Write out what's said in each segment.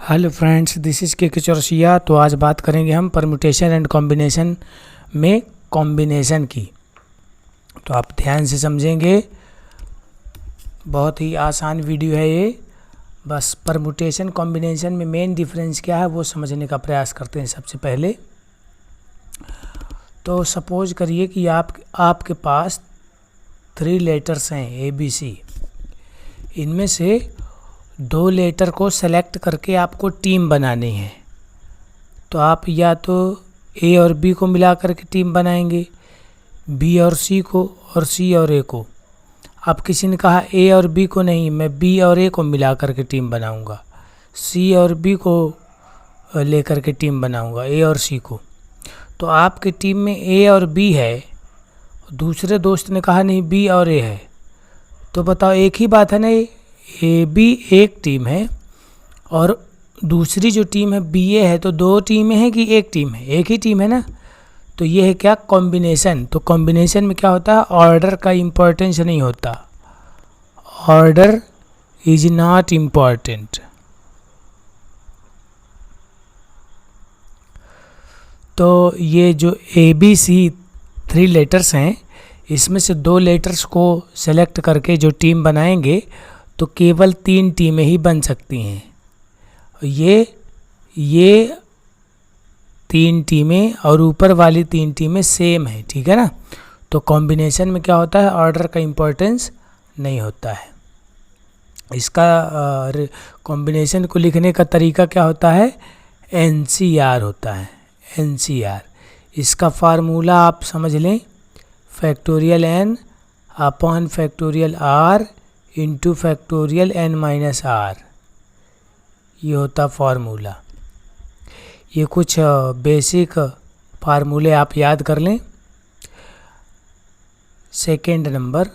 Hello friends, this is के चौरसिया। तो आज बात करेंगे हम परम्यूटेशन एंड कॉम्बिनेशन में कॉम्बिनेशन की। तो आप ध्यान से समझेंगे, बहुत ही आसान वीडियो है ये। बस परम्यूटेशन कॉम्बिनेशन में मेन डिफरेंस क्या है वो समझने का प्रयास करते हैं सबसे पहले। तो सपोज करिए कि आपके पास 3 लेटर्स हैं ABC। इनमें से 2 लेटर को सेलेक्ट करके आपको टीम बनानी है। तो आप या तो A और B को मिला करके टीम बनाएंगे, B और C को, और C और A को। अब किसी ने कहा A और B को नहीं, मैं B और A को मिला करके टीम बनाऊंगा, C और B को लेकर के टीम बनाऊंगा, A और C को। तो आपकी टीम में A और B है, दूसरे दोस्त ने कहा नहीं B और A है। तो बताओ, एक ही बात है ना, AB एक टीम है और दूसरी जो टीम है BA है। तो 2 टीमें हैं कि एक टीम है? एक ही टीम है ना। तो ये है क्या? कॉम्बिनेशन। तो कॉम्बिनेशन में क्या होता है, ऑर्डर का इम्पोर्टेंस नहीं होता, ऑर्डर इज नॉट इम्पॉर्टेंट। तो ये जो ABC 3 लेटर्स हैं, इसमें से 2 लेटर्स को सेलेक्ट करके जो टीम बनाएंगे तो केवल 3 टीमें ही बन सकती हैं। ये 3 टीमें और ऊपर वाली 3 टीमें सेम है, ठीक है ना। तो कॉम्बिनेशन में क्या होता है, ऑर्डर का इम्पोर्टेंस नहीं होता है। इसका कॉम्बिनेशन को लिखने का तरीका क्या होता है, NCR होता है, NCR। इसका फार्मूला आप समझ लें, factorial N upon factorial R into factorial N-R। ये होता फार्मूला। ये कुछ बेसिक फार्मूले आप याद कर लें। सेकेंड नंबर,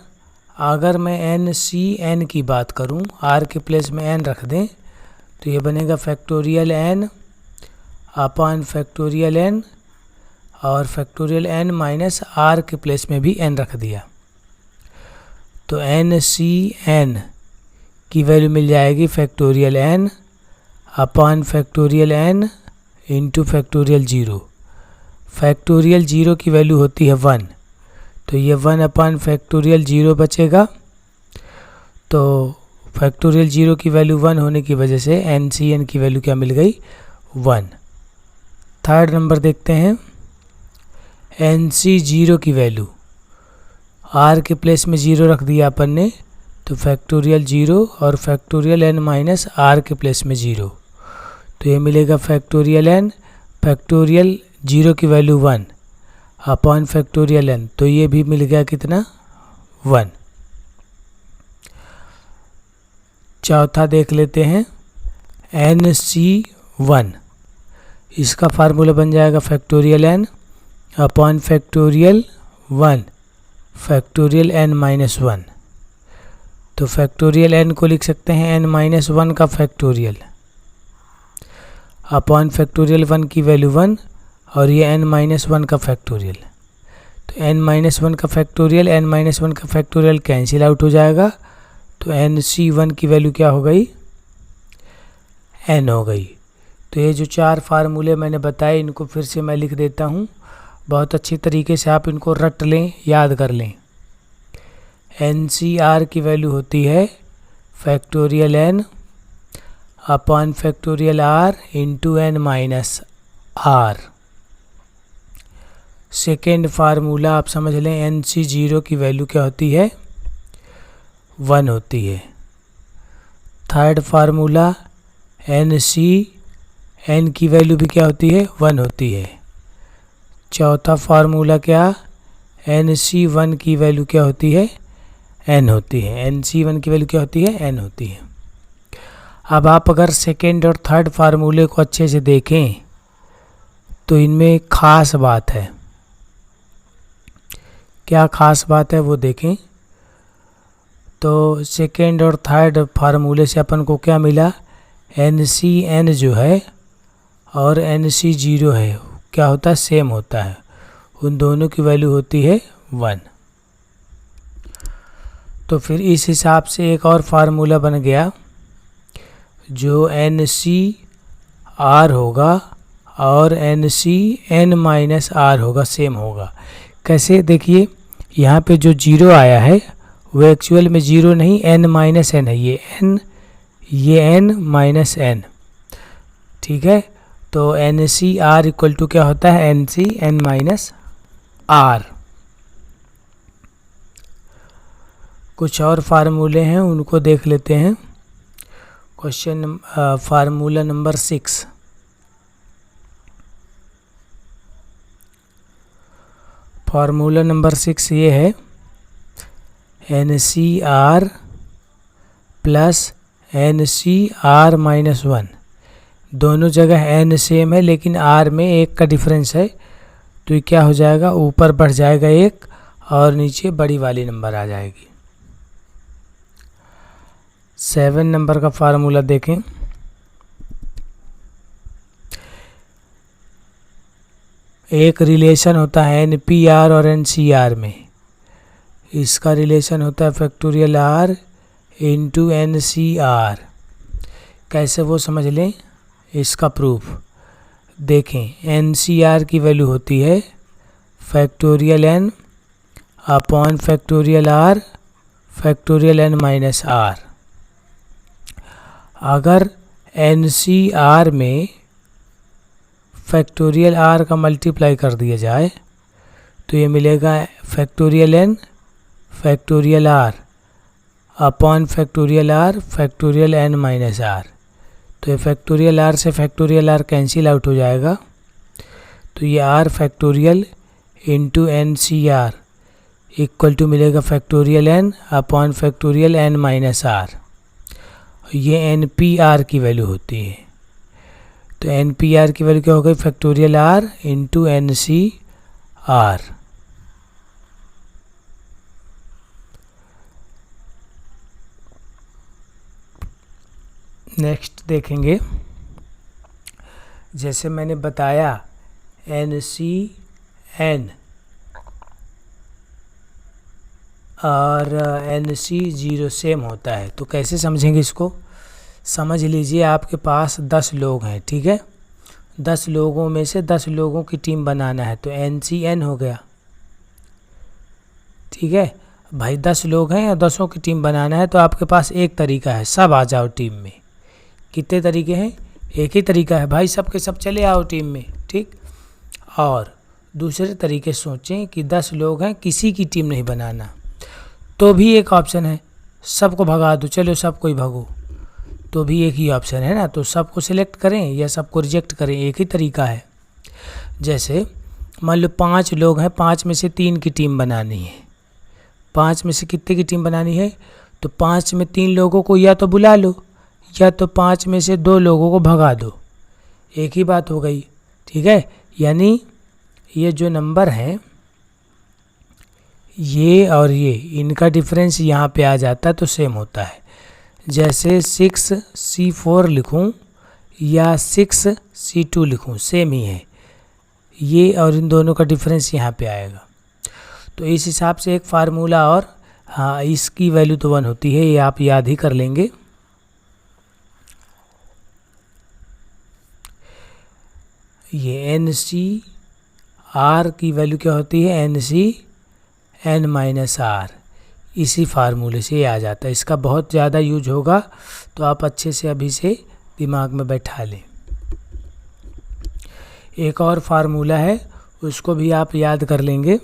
अगर मैं NCN की बात करूं, R के प्लेस में N रख दें, तो ये बनेगा factorial N upon factorial N, और फैक्टोरियल N-R के प्लेस में भी N रख दिया। तो NCN की वैल्यू मिल जाएगी factorial N upon factorial N into factorial 0। Factorial 0 की वैल्यू होती है 1, तो ये 1 अपॉन फैक्टोरियल 0 बचेगा। तो फैक्टोरियल 0 की वैल्यू 1 होने की वजह से NCN की वैल्यू क्या मिल गई, 1। थर्ड नंबर देखते हैं, NC0 की वैल्यू, R के प्लेस में 0 रख दिया अपन ने, तो फैक्टोरियल 0 और फैक्टोरियल N-R के प्लेस में 0। तो ये मिलेगा फैक्टोरियल N, फैक्टोरियल 0 की वैल्यू 1 अपॉन फैक्टोरियल N, तो ये भी मिल गया कितना, 1। चौथा देख लेते हैं, NC1। इसका फार्मूला बन जाएगा factorial N upon factorial 1 factorial N-1। तो फैक्टोरियल N को लिख सकते हैं N-1 का फैक्टोरियल अपॉन फैक्टोरियल 1 की वैल्यू 1, और ये N-1 का फैक्टोरियल। तो N-1 का फैक्टोरियल N-1 का फैक्टोरियल कैंसिल आउट हो जाएगा। तो NC1 की वैल्यू क्या हो गई, N हो गई। तो ये जो 4 फार्मूले मैंने बताए, इनको फिर से मैं लिख देता हूँ, बहुत अच्छी तरीके से आप इनको रट लें, याद कर लें। NCR की वैल्यू होती है factorial N upon factorial R into N-R। Second formula आप समझ लें, NC0 की वैल्यू क्या होती है, 1 होती है। थर्ड फार्मूला, NCN की वैल्यू भी क्या होती है, 1 होती है। चौथा फार्मूला क्या, NC1 की वैल्यू क्या होती है, N होती है। NC1 की वैल्यू क्या होती है, N होती है। अब आप अगर सेकेंड और थर्ड फार्मूले को अच्छे से देखें तो इनमें खास बात है। क्या खास बात है वो देखें। तो सेकेंड और थर्ड फार्मूले से अपन को क्या मिला, NCN जो है और NC0 है, क्या होता है, सेम होता है। उन दोनों की वैल्यू होती है 1। तो फिर इस हिसाब से एक और फार्मूला बन गया, जो NC आर होगा और N C N minus R होगा, सेम होगा। कैसे, देखिए यहाँ पे जो जीरो आया है वो एक्चुअल में जीरो नहीं, एन माइनस एन है, ये एन माइनस एन, ठीक है। तो N C R equal to क्या होता है, N C N minus R. कुछ और फार्मूले हैं उनको देख लेते हैं। Question formula number 6, formula number 6 ये है, N C R plus N C R minus 1। दोनों जगह एन सेम है लेकिन आर में एक का डिफरेंस है, तो ये क्या हो जाएगा, ऊपर बढ़ जाएगा एक और नीचे बड़ी वाली नंबर आ जाएगी। 7 नंबर का फार्मूला देखें। एक रिलेशन होता है एन पी आर और एन सी आर में, इसका रिलेशन होता है factorial R into N C R. कैसे वो समझ लें, इसका प्रूफ देखें। एन सी आर की वैल्यू होती है factorial N upon factorial R factorial N minus R. अगर एन सी आर में फैक्टोरियल आर का मल्टीप्लाई कर दिया जाए तो ये मिलेगा factorial N factorial R upon factorial R factorial N minus are. तो ये फैक्टोरियल आर से फैक्टोरियल आर कैंसिल आउट हो जाएगा, तो ये R factorial into N C R equal to मिलेगा factorial N upon factorial N minus R. ये N P R की वैल्यू होती है। तो एन पी आर की वैल्यू क्या हो गई, factorial R into N C R. Next देखेंगे, जैसे मैंने बताया एन सी एन और एन सी जीरो सेम होता है। तो कैसे समझेंगे इसको, समझ लीजिए आपके पास 10 लोग हैं, ठीक है। 10 लोगों में से 10 लोगों की टीम बनाना है, तो एन सी एन हो गया, ठीक है भाई। 10 लोग हैं और 10 की टीम बनाना है, तो आपके पास एक तरीका है, सब आ जाओ टीम में। कितने तरीके हैं, एक ही तरीका है भाई, सब के सब चले आओ टीम में, ठीक। और दूसरे तरीके सोचें कि 10 लोग हैं, किसी की टीम नहीं बनाना, तो भी एक ऑप्शन है, सबको भगा दो, चलो सबको ही भगो, तो भी एक ही ऑप्शन है ना। तो सबको सिलेक्ट करें या सबको रिजेक्ट करें, एक ही तरीका है। जैसे मान लो 5 लोग हैं, 5 में से 3 की टीम बनानी है। 5 में से कितने की टीम बनानी है, तो 5 में 3 लोगों को या तो बुला लो या तो 5 में से 2 लोगों को भगा दो, एक ही बात हो गई, ठीक है। यानी ये जो नंबर हैं ये और ये, इनका डिफरेंस यहाँ पे आ जाता है तो सेम होता है। जैसे 6C4 लिखूँ या 6C2 लिखूँ, सेम ही है, ये और इन दोनों का डिफरेंस यहाँ पे आएगा। तो इस हिसाब से एक फार्मूला, और हाँ इसकी वैल्यू तो 1 होती है, ये आप याद ही कर लेंगे। ये एन सी आर की वैल्यू क्या होती है, N C N minus R, इसी फार्मूले से आ जाता है। इसका बहुत ज़्यादा यूज होगा, तो आप अच्छे से अभी से दिमाग में बैठा लें। एक और फार्मूला है, उसको भी आप याद कर लेंगे।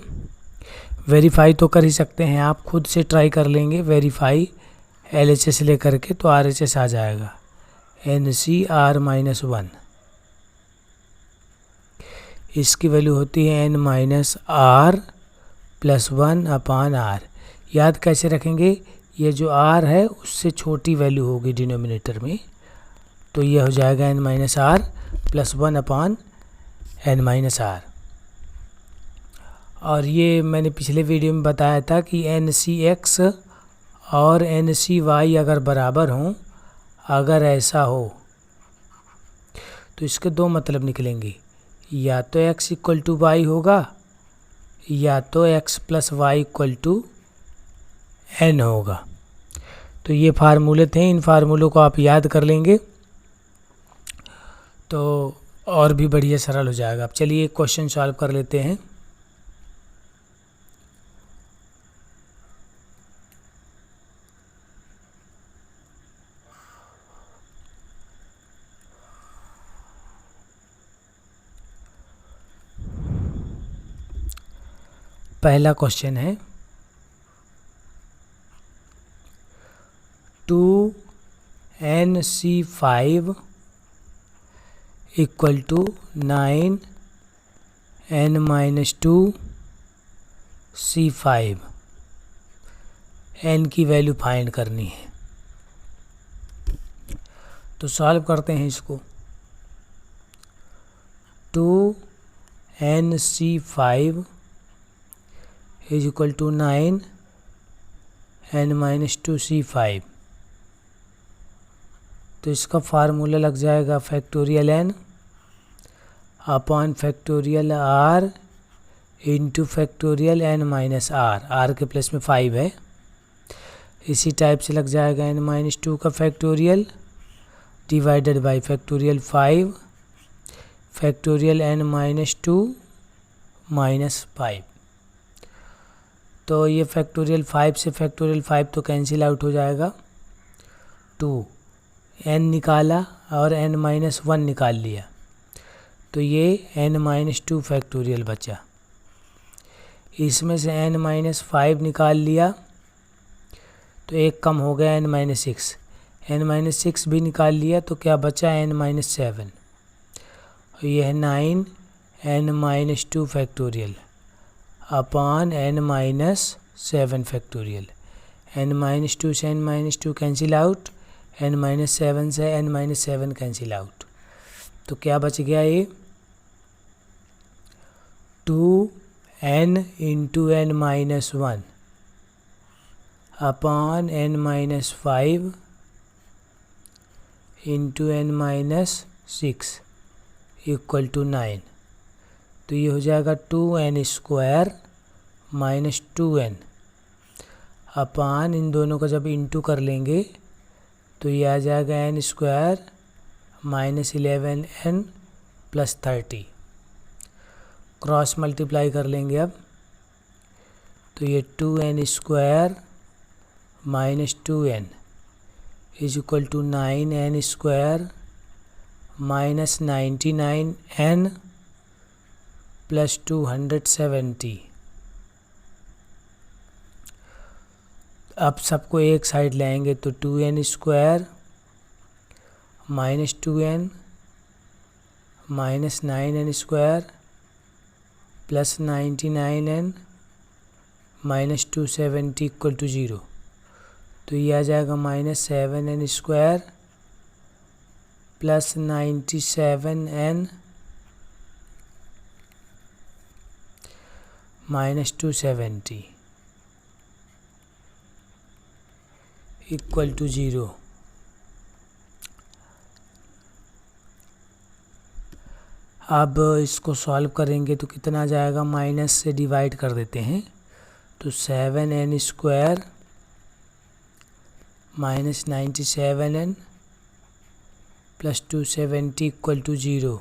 वेरीफाई तो कर ही सकते हैं, आप खुद से ट्राई कर लेंगे वेरीफाई LHS ले करके, तो RHS आ जाएगा एन सी आर माइनस 1। इसकी वैल्यू होती है N minus R plus 1 upon R. याद कैसे रखेंगे, ये जो आर है उससे छोटी वैल्यू होगी डिनोमिनेटर में, तो ये हो जाएगा N minus R plus 1 upon N minus R. और ये मैंने पिछले वीडियो में बताया था कि एन सी एक्स और एन सी वाई अगर बराबर हों, अगर ऐसा हो तो इसके 2 मतलब निकलेंगे, या तो x इक्वल टू वाई होगा या तो x plus Y equal to N होगा। तो ये फार्मूले थे, इन फार्मूलों को आप याद कर लेंगे तो और भी बढ़िया सरल हो जाएगा। अब चलिए एक क्वेश्चन सॉल्व कर लेते हैं। पहला क्वेश्चन है 2nc5 equal to 9n-2c5। n की वैल्यू फाइंड करनी है, तो सॉल्व करते हैं इसको। 2nc5 is equal to 9n-2c5। तो इसका फार्मूला लग जाएगा factorial n upon factorial r into factorial n minus r। r के प्लस में 5 है। इसी टाइप से लग जाएगा n-2 का factorial divided by factorial 5 factorial n-2 minus 5। तो ये फैक्टोरियल 5 से फैक्टोरियल 5 तो कैंसिल आउट हो जाएगा। 2 n निकाला और n-1 निकाल लिया, तो ये n-2 फैक्टोरियल बचा। इसमें से n-5 निकाल लिया तो एक कम हो गया n-6। n-6 भी निकाल लिया तो क्या बचा n-7। यह है 9n-2 factorial upon n-7 factorial. n-2 से n-2 कैंसिल आउट, n-7 से n-7 कैंसिल आउट, तो क्या बच गया ये 2n into n-1 upon n-5 into n-6 equal to 9। तो ये हो जाएगा 2n² माइनस 2n अपॉन इन दोनों का जब इंटू कर लेंगे तो ये आ जाएगा n² minus 11n plus 30। Cross multiply कर लेंगे अब, तो ये 2n² minus 2n is equal to 9n² minus 99n plus 270। अब सबको एक साइड लाएंगे तो 2n² minus 2n minus 9n² plus 99n minus 270 equal to 0। तो ये आ जाएगा minus 7n² plus 97n minus 270 equal to 0। अब इसको सॉल्व करेंगे तो कितना आ जाएगा, माइनस से डिवाइड कर देते हैं तो 7n² minus 97n plus 270 equal to 0।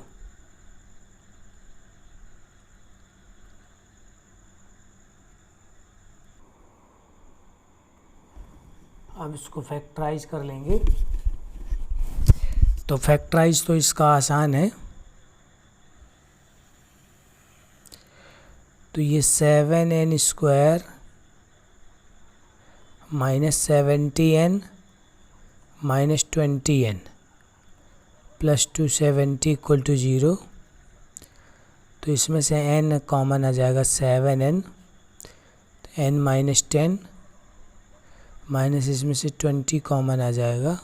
अब इसको फैक्टराइज कर लेंगे। तो फैक्टराइज तो इसका आसान है। तो ये 7n² minus 70n minus 20n plus 270 equal to 0। तो इसमें से n कॉमन आ जाएगा 7n, n माइनस 10 माइनस इसमें से 20 कॉमन आ जाएगा।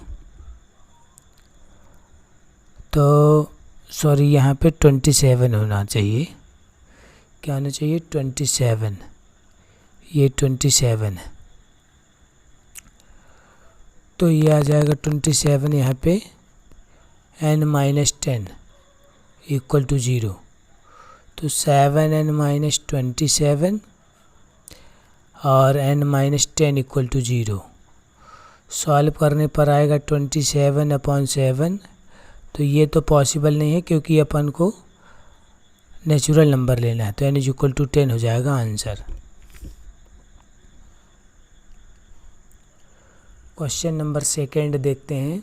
तो सॉरी, यहाँ पे 27 होना चाहिए। क्या होना चाहिए, 27। ये 27 है, तो ये आ जाएगा 27 यहाँ पे n माइनस 10 इक्वल टू 0। तो 7n माइनस 27 और n minus 10 equal to 0। Solve करने पर आएगा 27/7, तो ये तो पॉसिबल नहीं है क्योंकि अपन को नेचुरल नंबर लेना है, तो n इक्वल टू 10 हो जाएगा आंसर। क्वेश्चन नंबर सेकेंड देखते हैं।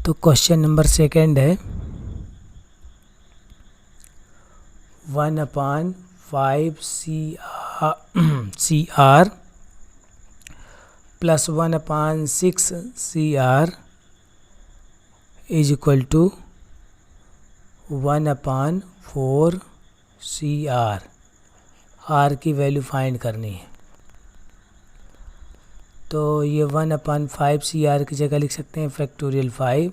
तो क्वेश्चन नंबर सेकेंड है 1/5 CR plus 1/6 CR is equal to 1/4 CR। R की वैल्यू फाइंड करनी है। तो ये 1/5 CR की जगह लिख सकते हैं factorial 5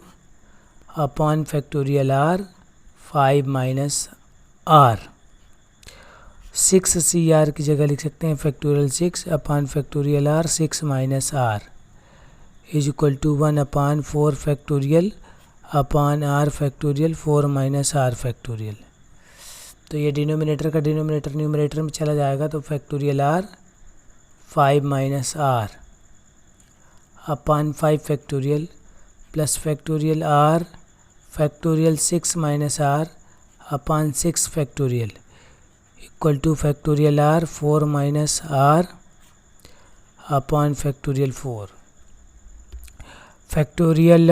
upon factorial R 5 minus R। 6 CR की जगह लिख सकते हैं factorial 6 upon factorial R 6 minus R is equal to 1/4 factorial upon R factorial 4 minus R factorial. तो ये डिनोमिनेटर का डिनोमिनेटर न्यूमरेटर में चला जाएगा, तो factorial R 5 minus R upon 5 factorial plus factorial R factorial 6 minus R upon 6 factorial equal two factorial R 4 minus R upon factorial 4। Factorial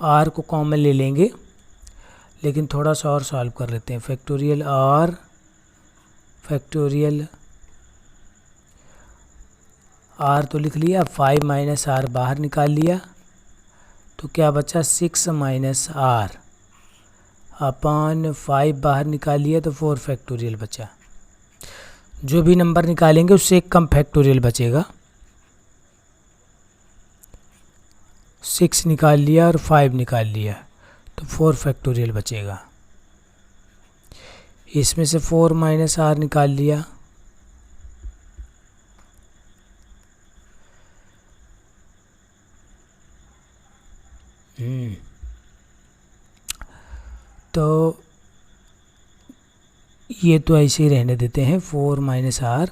R को common ले लेंगे, लेकिन थोड़ा सा और सॉल्व कर लेते हैं। फैक्टोरियल R फैक्टोरियल R तो लिख लिया, 5 माइनस R बाहर निकाल लिया, तो क्या बचा 6 माइनस R अपॉन 5 बाहर निकाल लिया तो 4 फैक्टोरियल बचा। जो भी नंबर निकालेंगे उससे एक कम फैक्टोरियल बचेगा। 6 निकाल लिया और 5 निकाल लिया तो 4 फैक्टोरियल बचेगा। इसमें से 4 माइनस R निकाल लिया, तो ये तो ऐसे ही रहने देते हैं। 4 माइनस R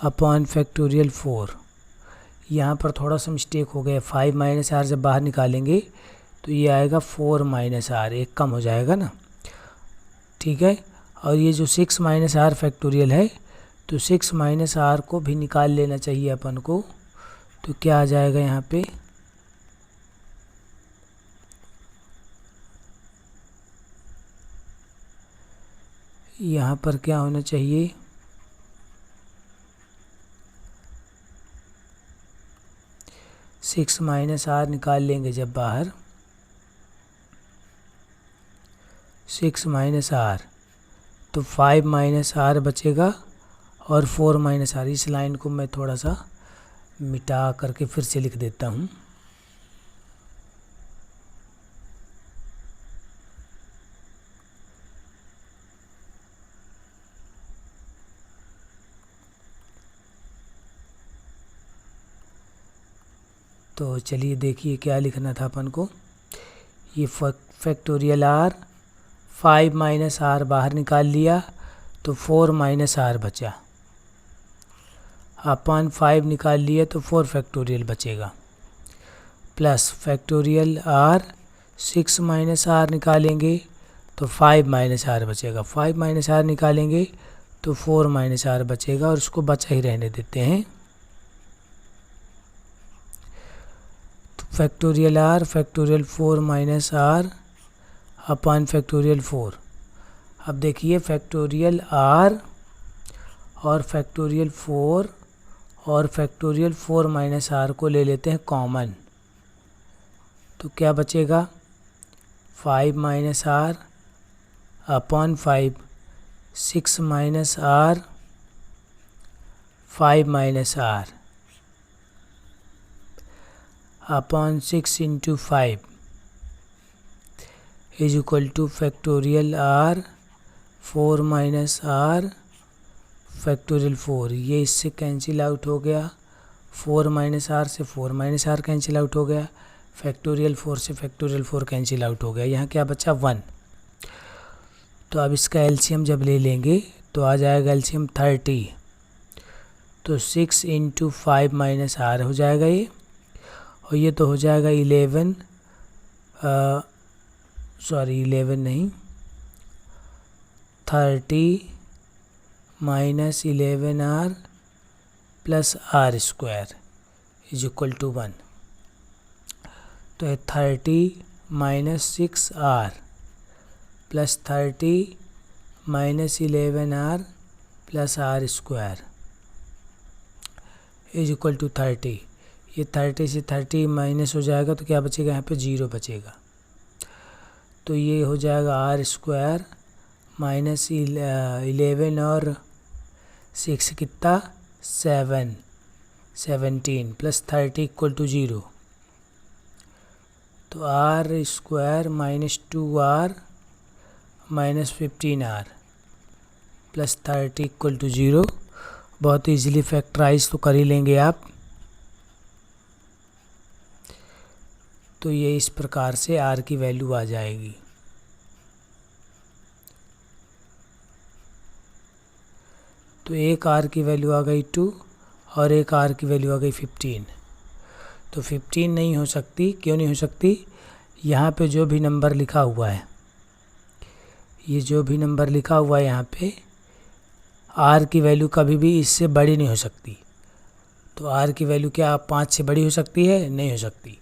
अपॉन फैक्टोरियल 4। यहाँ पर थोड़ा सा मिस्टेक हो गया, 5 माइनस R जब बाहर निकालेंगे तो ये आएगा 4 माइनस R, एक कम हो जाएगा ना, ठीक है। और ये जो 6 माइनस R फैक्टोरियल है, तो 6 माइनस R को भी निकाल लेना चाहिए अपन को। तो क्या आ जाएगा यहाँ पे, यहाँ पर क्या होना चाहिए, सिक्स माइनस R निकाल लेंगे जब बाहर, 6 माइनस R तो 5 माइनस R बचेगा और 4 माइनस R। इस लाइन को मैं थोड़ा सा मिटा करके फिर से लिख देता हूँ। तो चलिए देखिए क्या लिखना था अपन को। ये फैक्टोरियल R 5 माइनस R बाहर निकाल लिया तो 4 माइनस R बचा, अपॉन 5 निकाल लिया तो 4 फैक्टोरियल बचेगा, plus factorial R 6 minus R निकालेंगे तो 5 माइनस R बचेगा, 5 माइनस R निकालेंगे तो 4 माइनस R बचेगा और उसको बचा ही रहने देते हैं। तो factorial R factorial 4 minus R upon factorial 4। अब देखिए फैक्टोरियल R और फैक्टोरियल 4 और फैक्टोरियल 4 माइनस R को ले लेते हैं कॉमन, तो क्या बचेगा 5 minus R upon 5, 6 minus R 5 minus R upon 6 into 5 is equal two factorial R 4 minus R factorial 4। ये इससे कैंसिल आउट हो गया, 4 माइनस R से 4 माइनस R कैंसिल आउट हो गया, फैक्टोरियल 4 से फैक्टोरियल 4 कैंसिल आउट हो गया। यहाँ क्या बचा 1। तो अब इसका एलसीएम जब ले लेंगे तो आ जाएगा एलसीएम 30। तो 6 इंटू 5 माइनस आर हो जाएगा ये, और ये तो हो जाएगा 11 नहीं 30 minus 11R plus R square is equal to 1। तो है 30 minus 6R plus 30 minus 11R plus R square is equal to 30। ये 30 से 30 माइनस हो जाएगा तो क्या बचेगा, यहाँ पे 0 बचेगा। तो ये हो जाएगा आर स्क्वायर माइनस 11 और 6 कितना 17 प्लस 30 इक्वल टू 0। तो R square minus 2R minus 15R plus 30 equal to 0। बहुत इजीली फैक्टराइज तो कर ही लेंगे आप। तो ये इस प्रकार से R की वैल्यू आ जाएगी। तो एक R की वैल्यू आ गई 2 और एक R की वैल्यू आ गई 15। तो 15 नहीं हो सकती, क्यों नहीं हो सकती, यहाँ पे जो भी नंबर लिखा हुआ है, ये जो भी नंबर लिखा हुआ है यहाँ पे, R की वैल्यू कभी भी इससे बड़ी नहीं हो सकती। तो R की वैल्यू क्या 5 से बड़ी हो सकती है, नहीं हो सकती।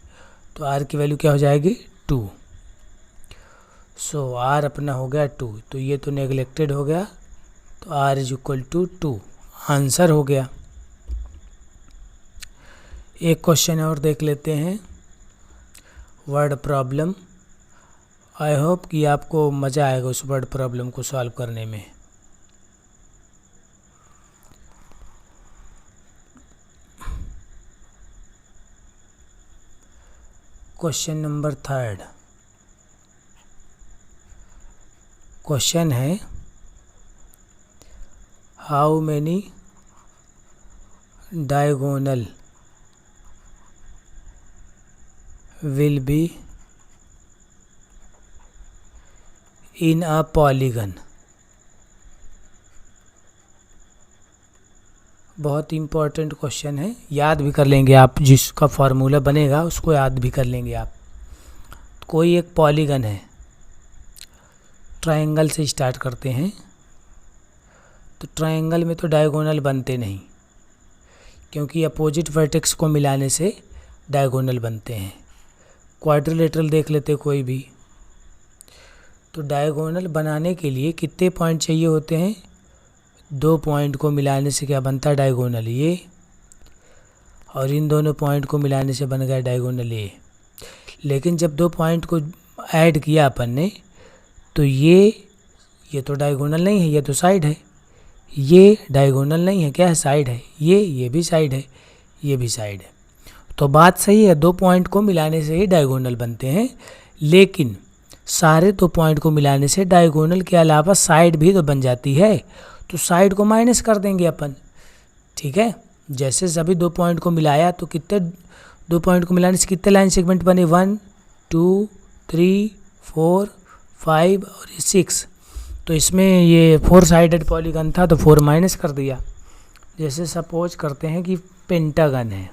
तो R की वैल्यू क्या हो जाएगी 2। सो R अपना हो गया 2। तो ये तो नेगलेक्टेड हो गया, तो R is equal to 2 answer हो गया। एक क्वेश्चन और देख लेते हैं, वर्ड प्रॉब्लम। आई होप कि आपको मज़ा आएगा उस वर्ड प्रॉब्लम को सॉल्व करने में। क्वेश्चन नंबर 3 क्वेश्चन है how many diagonal will be in a polygon। बहुत इम्पोर्टेंट क्वेश्चन है, याद भी कर लेंगे आप, जिसका फार्मूला बनेगा उसको याद भी कर लेंगे आप। कोई एक पॉलीगन है, ट्रायंगल से स्टार्ट करते हैं। तो ट्रायंगल में तो डायगोनल बनते नहीं, क्योंकि अपोजिट वर्टेक्स को मिलाने से डायगोनल बनते हैं। क्वाड्रिलेटरल देख लेते कोई भी, तो डायगोनल बनाने के लिए कितने पॉइंट चाहिए होते हैं, 2 पॉइंट को मिलाने से क्या बनता है डायगोनल ये, और इन दोनों पॉइंट को मिलाने से बन गया डायगोनल ये। लेकिन जब 2 पॉइंट को ऐड किया अपन ने, तो ये तो डायगोनल नहीं है, ये तो साइड है। ये डायगोनल नहीं है, क्या है, साइड है। ये भी साइड है, ये भी साइड है। तो बात सही है, 2 पॉइंट को मिलाने से ही डायगोनल बनते हैं। लेकिन सारे 2 पॉइंट को मिलाने से डायगोनल के अलावा साइड भी तो बन जाती है। तो साइड को माइनस कर देंगे अपन, ठीक है। जैसे सभी 2 पॉइंट को मिलाया तो कितने 2 पॉइंट को मिलाने से कितने लाइन सेगमेंट बने, 1 2 3 4 5 और 6। तो इसमें ये 4 साइडेड पॉलीगन था तो 4 माइनस कर दिया। जैसे सपोज करते हैं कि पेंटागन है,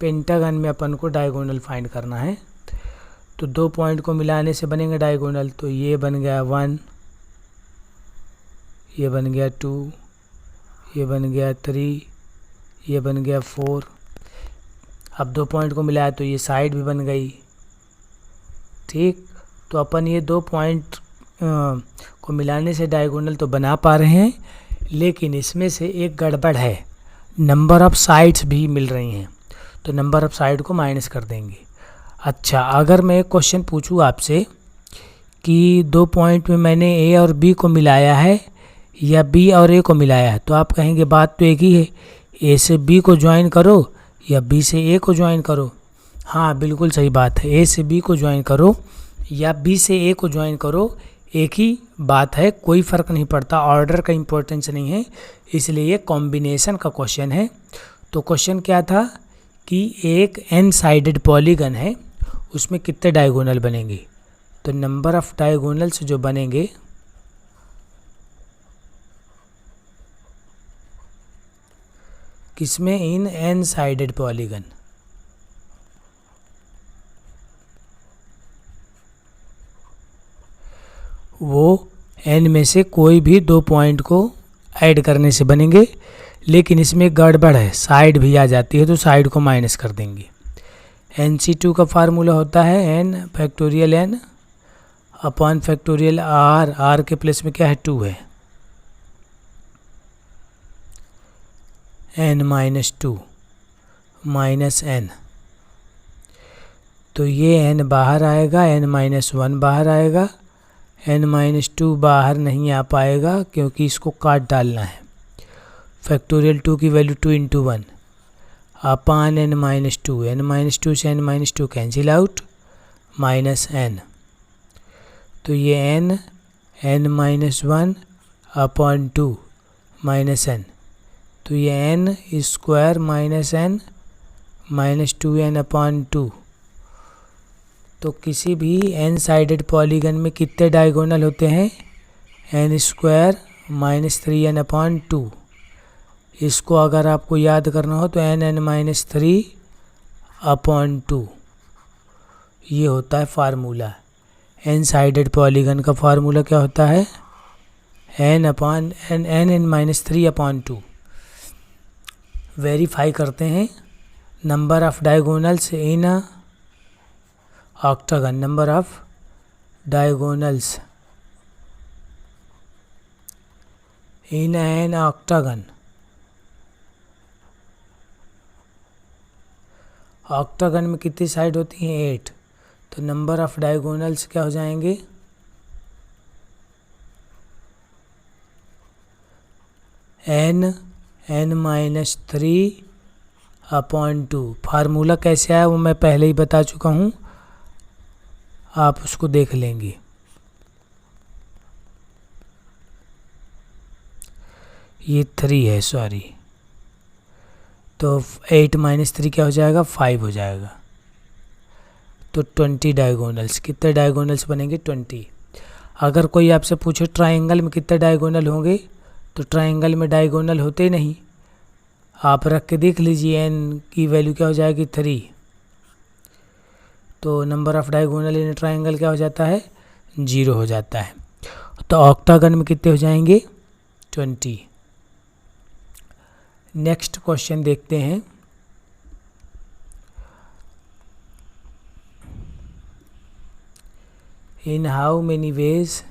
पेंटागन में अपन को डायगोनल फाइंड करना है। तो 2 पॉइंट को मिलाने से बनेंगे डायगोनल। तो ये बन गया 1, ये बन गया 2, ये बन गया 3, ये बन गया 4। अब 2 पॉइंट को मिलाया तो ये साइड भी बन गई, ठीक। तो अपन ये 2 पॉइंट को मिलाने से डायगोनल तो बना पा रहे हैं, लेकिन इसमें से एक गड़बड़ है, नंबर ऑफ साइड्स भी मिल रही हैं। तो नंबर ऑफ साइड को माइनस कर देंगे। अच्छा, अगर मैं एक क्वेश्चन पूछूं आपसे कि 2 पॉइंट में मैंने ए और बी को मिलाया है या बी और ए को मिलाया है, तो आप कहेंगे बात तो एक ही है, ए से बी को ज्वाइन करो या बी से ए को ज्वाइन करो। हाँ, बिल्कुल सही बात है, ए से बी को ज्वाइन करो या बी से ए को ज्वाइन करो, एक ही बात है, कोई फ़र्क नहीं पड़ता, ऑर्डर का इम्पोर्टेंस नहीं है। इसलिए ये कॉम्बिनेशन का क्वेश्चन है। तो क्वेश्चन क्या था कि एक n साइडेड पॉलीगन है, उसमें कितने डायगोनल बनेंगे। तो नंबर ऑफ डायगोनल्स जो बनेंगे किसमें? In an sided polygon. वो एन में से कोई भी 2 पॉइंट को ऐड करने से बनेंगे, लेकिन इसमें एक गड़बड़ है, साइड भी आ जाती है तो साइड को माइनस कर देंगे। NC2 का फार्मूला होता है n factorial n upon factorial r, r के प्लेस में क्या है? 2 है, n माइनस 2 माइनस n, तो ये n बाहर आएगा, n माइनस 1 बाहर आएगा, n माइनस 2 बाहर नहीं आ पाएगा क्योंकि इसको काट डालना है। फैक्टोरियल 2 की वैल्यू 2 इंटू 1 अपान n माइनस 2, n माइनस 2 से n minus 2 cancel out, minus n, तो ये n minus 1 upon 2 minus n, तो ये n square minus n minus 2n upon 2। तो किसी भी n साइडेड पॉलीगन में कितने डायगोनल होते हैं? n square minus 3n upon 2। इसको अगर आपको याद करना हो तो n माइनस 3 अपॉन 2, ये होता है फार्मूला। n साइडेड पॉलीगन का फार्मूला क्या होता है? n upon n minus 3 upon 2। Verify करते हैं। Number of diagonals in octagon, number of diagonals in an octagon। Octagon में कितनी साइड होती हैं? 8, तो नंबर ऑफ डायगोनल्स क्या हो जाएंगे? n minus 3 upon 2। फार्मूला कैसे आया वो मैं पहले ही बता चुका हूँ, आप उसको देख लेंगे। ये 3 है, सॉरी, तो 8 माइनस 3 क्या हो जाएगा? 5 हो जाएगा। तो 20 डायगोनल्स, कितने डायगोनल्स बनेंगे? 20। अगर कोई आपसे पूछे ट्रायंगल में कितने डायगोनल होंगे, तो ट्रायंगल में डायगोनल होते नहीं, आप रख के देख लीजिए, n की वैल्यू क्या हो जाएगी? 3। तो number of diagonal in triangle क्या हो जाता है? 0 हो जाता है। तो ऑक्टागन में कितने हो जाएंगे? 20। नेक्स्ट क्वेश्चन देखते हैं। In how many ways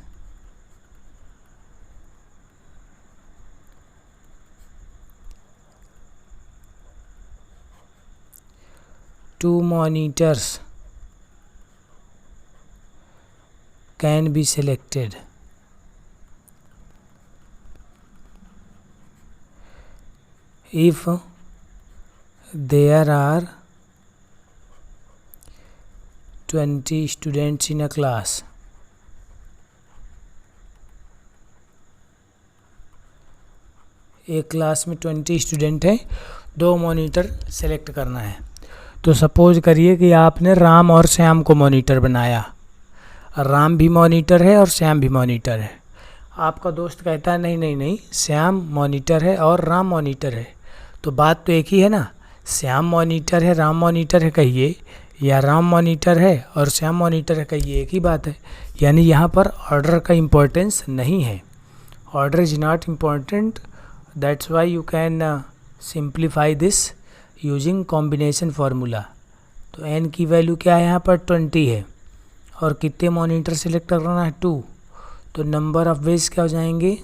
two monitors can be selected if there are 20 students in a class? एक क्लास में 20 स्टूडेंट हैं, 2 मॉनिटर सेलेक्ट करना है। तो सपोज करिए कि आपने राम और श्याम को मॉनिटर बनाया, राम भी मॉनिटर है और श्याम भी मॉनिटर है। आपका दोस्त कहता है नहीं नहीं नहीं, श्याम मॉनिटर है और राम मॉनिटर है। तो बात तो एक ही है ना, श्याम मॉनिटर है राम मॉनिटर है कहिए, या राम मॉनिटर है और श्याम मॉनिटर है कहिए, एक ही बात है। यानी यहाँ पर ऑर्डर का इम्पोर्टेंस नहीं है, order is not important, that's why you can simplify this using combination formula. तो n की वैल्यू क्या है यहाँ पर? 20 है, और कितने मॉनिटर सेलेक्ट करना है? 2। तो नंबर ऑफ वेज क्या हो जाएंगे?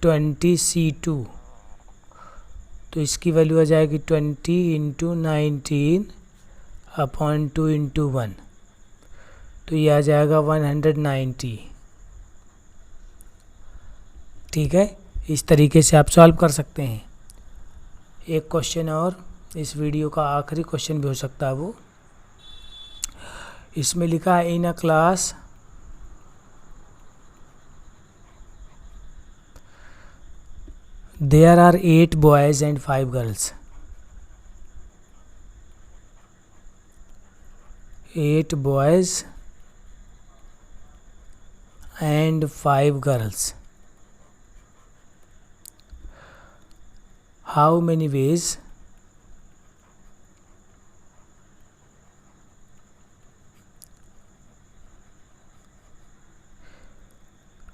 20c2। तो इसकी वैल्यू आ जाएगी 20 इंटू 19 अपॉन 2 इंटू 1, तो ये आ जाएगा 190। ठीक है, इस तरीके से आप सॉल्व कर सकते हैं। एक क्वेश्चन और, इस वीडियो का आखिरी क्वेश्चन भी हो सकता है वो। इसमें लिखा है in a class there are 8 boys and 5 girls. 8 boys and 5 girls. how many ways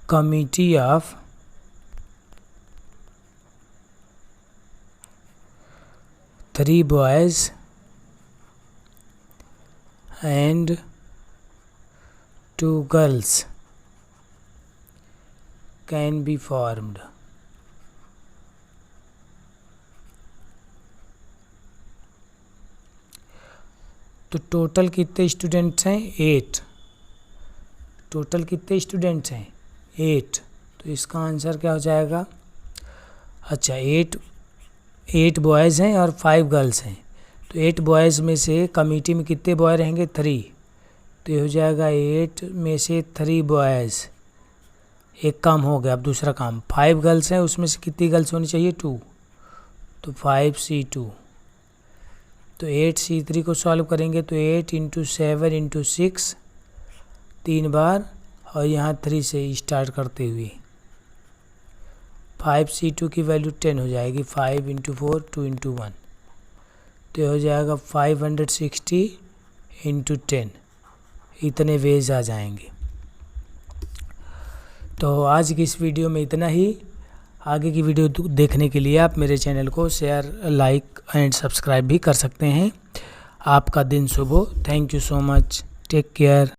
committee of three boys and two girls can be formed? तो टोटल कितने स्टूडेंट्स हैं? 8। टोटल कितने स्टूडेंट्स हैं? 8। तो इसका आंसर क्या हो जाएगा? अच्छा, 8 बॉयज़ हैं और 5 गर्ल्स हैं। तो 8 बॉयज़ में से कमेटी में कितने बॉय रहेंगे? 3। तो ये हो जाएगा 8 में से 3 बॉयज़। एक काम हो गया। अब दूसरा काम, 5 गर्ल्स हैं, उसमें से कितनी गर्ल्स होनी चाहिए? 2। तो 5C2। तो 8C3 को सॉल्व करेंगे तो 8 × 7 × 6 3 बार, और यहाँ 3 से स्टार्ट करते हुए 5C2 की वैल्यू 10 हो जाएगी। 5 × 4 2 × 1, तो ये हो जाएगा 560 × 10। इतने वेज आ जाएंगे। तो आज की इस वीडियो में इतना ही। आगे की वीडियो देखने के लिए आप मेरे चैनल को शेयर, लाइक एंड सब्सक्राइब भी कर सकते हैं। आपका दिन शुभ हो। Thank you so much. Take care.